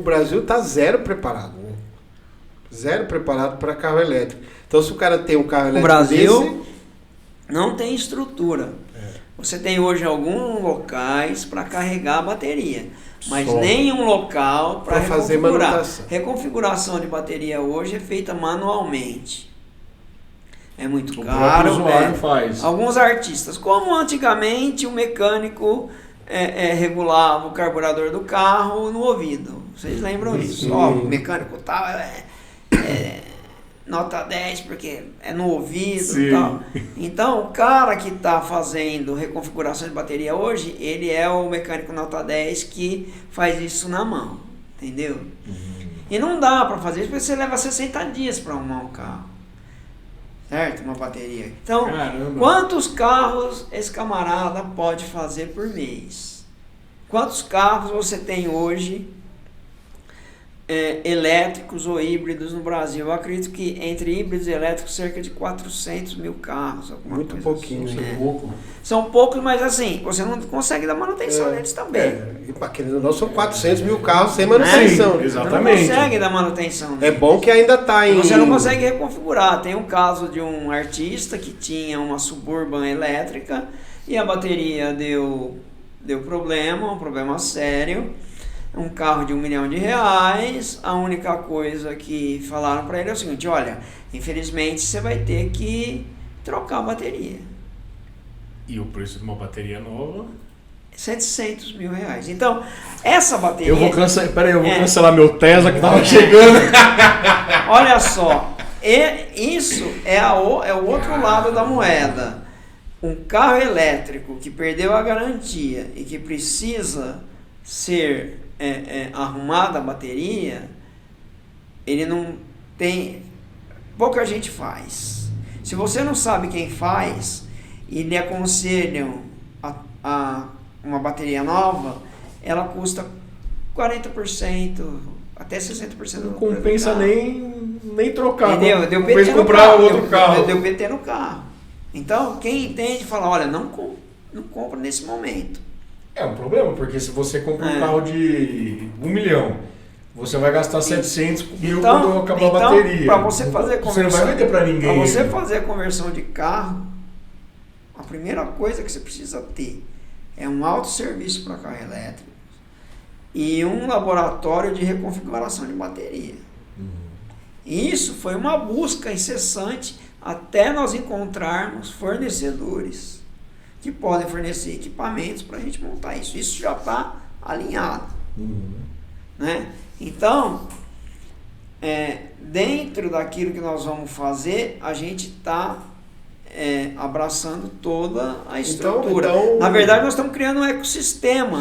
Brasil está zero preparado, né? Zero preparado para carro elétrico. Então, se o cara tem um carro elétrico o Brasil desse, não tem estrutura. Você tem hoje alguns locais para carregar a bateria, mas nenhum local para fazer manutenção. Reconfiguração de bateria hoje é feita manualmente. É muito o caro. O usuário faz. Alguns artistas, como antigamente o mecânico regulava o carburador do carro no ouvido. Vocês lembram isso? Ó, o mecânico tal nota 10 porque é no ouvido e tal. Então, o cara que está fazendo reconfiguração de bateria hoje, ele é o mecânico nota 10 que faz isso na mão, entendeu? E não dá para fazer isso porque você leva 60 dias para arrumar um carro, certo? Uma bateria. Então, quantos carros esse camarada pode fazer por mês? Quantos carros você tem hoje elétricos ou híbridos no Brasil? Eu acredito que entre híbridos e elétricos cerca de 400 mil carros, alguma muito coisa pouquinho, assim. São São poucos, mas assim, você não consegue dar manutenção neles também. E para aqueles nós são 400 mil carros sem manutenção. Exatamente. Você não consegue dar manutenção neles. É bom que ainda está em... Você não consegue reconfigurar. Tem um caso de um artista que tinha uma Suburban elétrica e a bateria deu problema, um problema sério. Um carro de R$1 milhão. A única coisa que falaram para ele é o seguinte: olha, infelizmente você vai ter que trocar a bateria. E o preço de uma bateria nova? R$700 mil. Então, essa bateria... Eu vou cancelar meu Tesla que estava chegando. Olha só, isso é o outro lado da moeda. Um carro elétrico que perdeu a garantia e que precisa ser arrumada a bateria, ele não tem... Pouca gente faz. Se você não sabe quem faz e lhe aconselham a uma bateria nova, ela custa 40%, até 60%. Não compensa nem trocar. Entendeu? Deu PT no comprar carro, outro carro. Deu PT no carro. Então, quem entende fala, olha, não compra nesse momento. É um problema, porque se você compra um carro de R$1 milhão, você vai gastar 700 mil quando acabar a bateria. Para você fazer conversão, você não vai vender para ninguém. Para você fazer a conversão de carro, a primeira coisa que você precisa ter é um autosserviço para carro elétrico e um laboratório de reconfiguração de bateria. Isso foi uma busca incessante até nós encontrarmos fornecedores que podem fornecer equipamentos para a gente montar isso. Isso já está alinhado. Né? Então, dentro daquilo que nós vamos fazer, a gente está abraçando toda a estrutura. Então, na verdade, nós estamos criando um ecossistema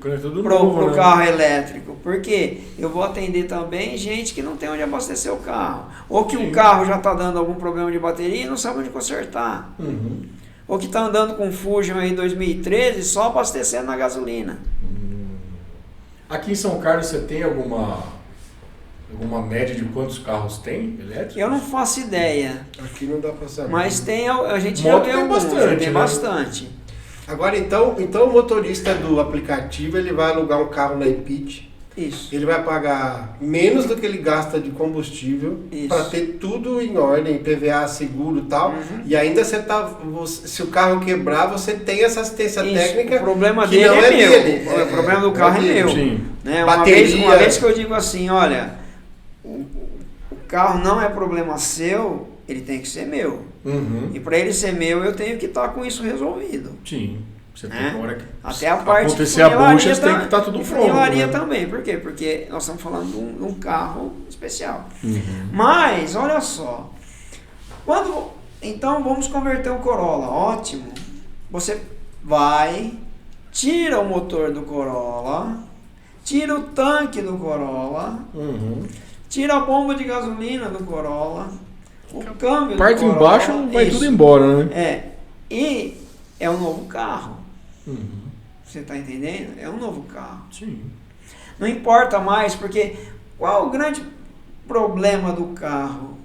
para o carro elétrico, porque eu vou atender também gente que não tem onde abastecer o carro, ou que o carro já está dando algum problema de bateria e não sabe onde consertar, ou que está andando com Fusion aí 2013 só abastecendo na gasolina. Aqui em São Carlos você tem alguma média de quantos carros tem elétricos? Eu não faço ideia. Aqui não dá para saber. Mas a gente Moto já vê tem bastante. Agora, então o motorista do aplicativo, ele vai alugar um carro na ePit. Isso. Ele vai pagar menos do que ele gasta de combustível para ter tudo em ordem, PVA, seguro e tal. E ainda se o carro quebrar, você tem essa assistência técnica. O problema que dele não é meu. dele. O problema do carro é meu. Sim. Né? Bateria. Uma vez que eu digo assim, olha, o carro não é problema seu, ele tem que ser meu. E para ele ser meu, eu tenho que estar com isso resolvido. Sim. Você tem hora que até a parte acontecer a bucha, você tem que estar tudo pronto. Funilaria também. Por quê? Porque nós estamos falando de um carro especial. Mas, olha só. Então, vamos converter um Corolla. Ótimo. Você vai, tira o motor do Corolla, tira o tanque do Corolla, tira a bomba de gasolina do Corolla, o câmbio do Corolla. Parte embaixo vai tudo embora, né? E é um novo carro. Você está entendendo? É um novo carro. Sim. Não importa mais, porque qual o grande problema do carro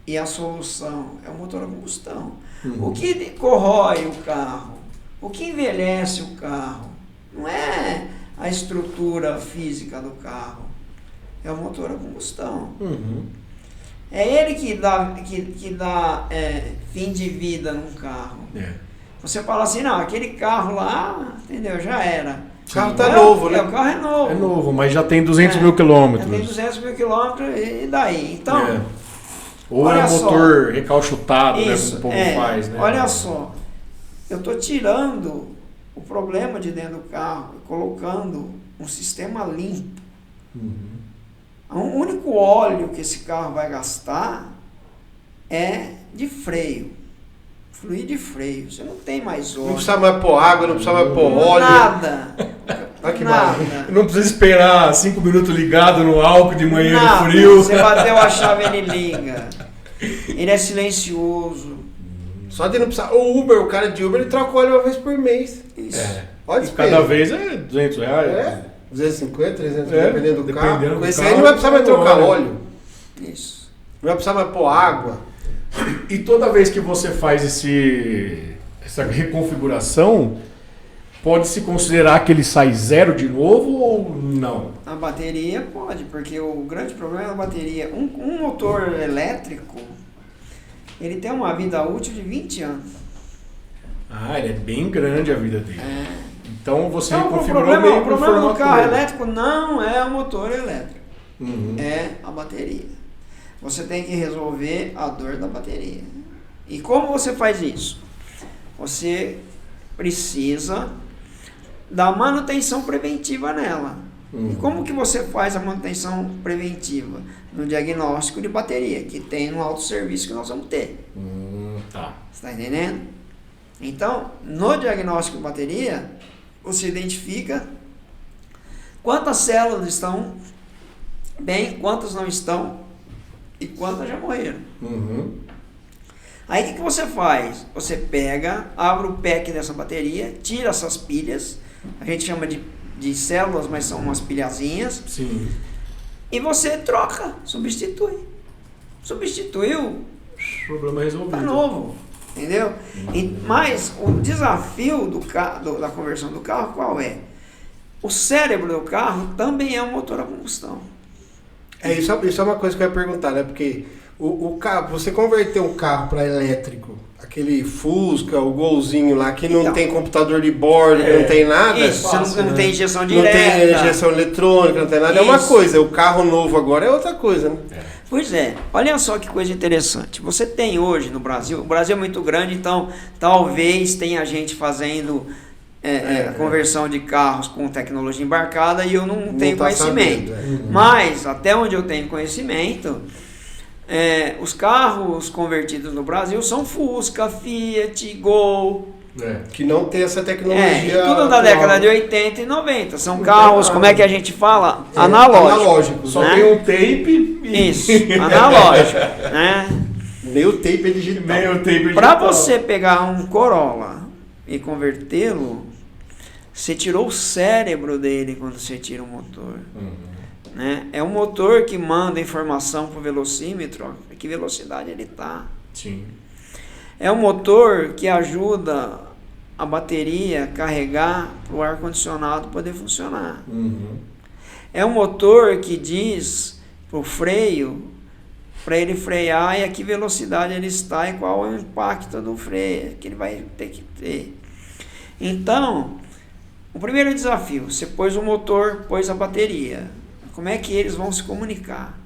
e a solução? É o motor a combustão. O que corrói o carro, o que envelhece o carro, não é a estrutura física do carro. é o motor a combustão. Uhum. É ele que dá fim de vida num carro. Você fala assim, não, aquele carro lá, entendeu, já era. O carro tá novo, né? O carro é novo. É novo, mas já tem 200 mil quilômetros. Já tem 200 mil quilômetros, e daí? Então... Ou é motor recalchutado, isso, né, como o povo faz, né? Olha só, eu estou tirando o problema de dentro do carro e colocando um sistema limpo. O único óleo que esse carro vai gastar é de freio, fluido de freio. Você não tem mais óleo. Não precisa mais pôr água, não precisa mais pôr óleo. Nada. Nada. Não precisa esperar 5 minutos ligado no álcool de manhã no frio. Você bateu a chave, ele liga. Ele é silencioso. Só de não precisar. O Uber, o cara de Uber, ele troca o óleo uma vez por mês. Isso. Olha isso. Cada vez é R$200. 250, 300, dependendo do carro. Com esse aí carro, não vai precisar mais trocar óleo. Isso. Não vai precisar mais pôr água. E toda vez que você faz essa reconfiguração, pode-se considerar que ele sai zero de novo ou não? A bateria pode, porque o grande problema da bateria, um motor elétrico, ele tem uma vida útil de 20 anos. Ele é bem grande a vida dele. Então você reconfigurou o problema do carro elétrico não é o motor elétrico, é a bateria. Você tem que resolver a dor da bateria. E como você faz isso? Você precisa da manutenção preventiva nela. E como que você faz a manutenção preventiva? No diagnóstico de bateria, que tem no autosserviço que nós vamos ter. Você está entendendo? Então, no diagnóstico de bateria, você identifica quantas células estão bem, quantas não estão e quantas já morreram. Aí o que você faz? Você pega, abre o pack dessa bateria, tira essas pilhas, a gente chama de células, mas são umas pilhazinhas. Sim. E você troca, substitui. Substituiu, problema resolvido. tá novo. Entendeu? Mas o desafio da conversão do carro qual é? O cérebro do carro também é um motor a combustão. Isso é uma coisa que eu ia perguntar, né? Porque o carro, você converter um carro para elétrico, aquele Fusca, o Golzinho lá, que não tem computador de bordo, que não tem nada. Isso, você não tem injeção direta. Não tem injeção eletrônica, não tem nada. É uma coisa, o carro novo agora é outra coisa, né? Pois é, olha só que coisa interessante. Você tem hoje no Brasil, o Brasil é muito grande, então talvez tenha gente fazendo a conversão de carros com tecnologia embarcada e eu não tenho conhecimento. Mas, até onde eu tenho conhecimento, os carros convertidos no Brasil são Fusca, Fiat, Gol. Que não tem essa tecnologia. Tudo da década de 80 e 90. São carros, como é que a gente fala? Analógico. Só tem um tape. Isso, analógico. Meio tape digital. Para você pegar um Corolla e convertê-lo, você tirou o cérebro dele quando você tira o motor. Né? É um motor que manda informação para o velocímetro, que velocidade ele está. Sim. É um motor que ajuda a bateria a carregar para o ar-condicionado poder funcionar. É um motor que diz para o freio, para ele frear e a que velocidade ele está e qual é o impacto do freio que ele vai ter que ter. Então, o primeiro desafio, você pôs o motor, pôs a bateria. Como é que eles vão se comunicar?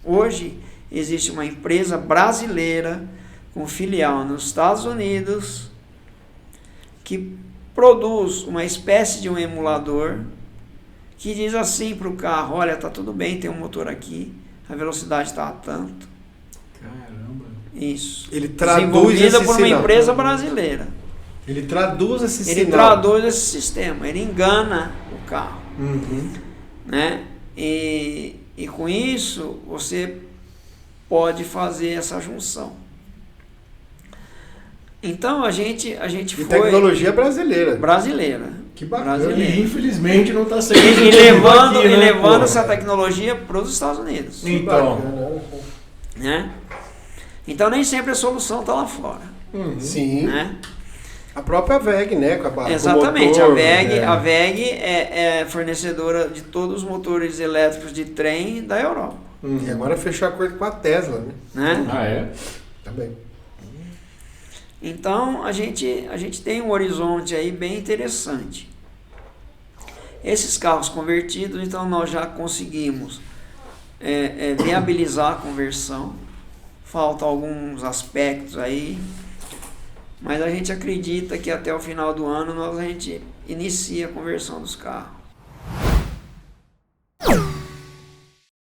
Hoje existe uma empresa brasileira com filial nos Estados Unidos que produz uma espécie de um emulador que diz assim para o carro, olha, tá tudo bem, tem um motor aqui, a velocidade está a tanto. Caramba. Isso. Ele traduz desenvolvida por uma empresa brasileira. Ele traduz esse sinal. Ele traduz esse sistema, ele engana o carro. Né? E com isso você pode fazer essa junção. Então a gente foi... tecnologia brasileira. Que bacana. Brasileira. E infelizmente não está sendo... E levando essa tecnologia para os Estados Unidos. Então. Né? Então nem sempre a solução está lá fora. Sim. Né? A própria VEG, né? Com Exatamente, com o motor, a VEG é fornecedora de todos os motores elétricos de trem da Europa. E agora fechou acordo com a Tesla, Né? Ah, é? Também. Então a gente tem um horizonte aí bem interessante. Esses carros convertidos, então nós já conseguimos viabilizar a conversão. Faltam alguns aspectos aí, mas a gente acredita que até o final do ano a gente inicia a conversão dos carros.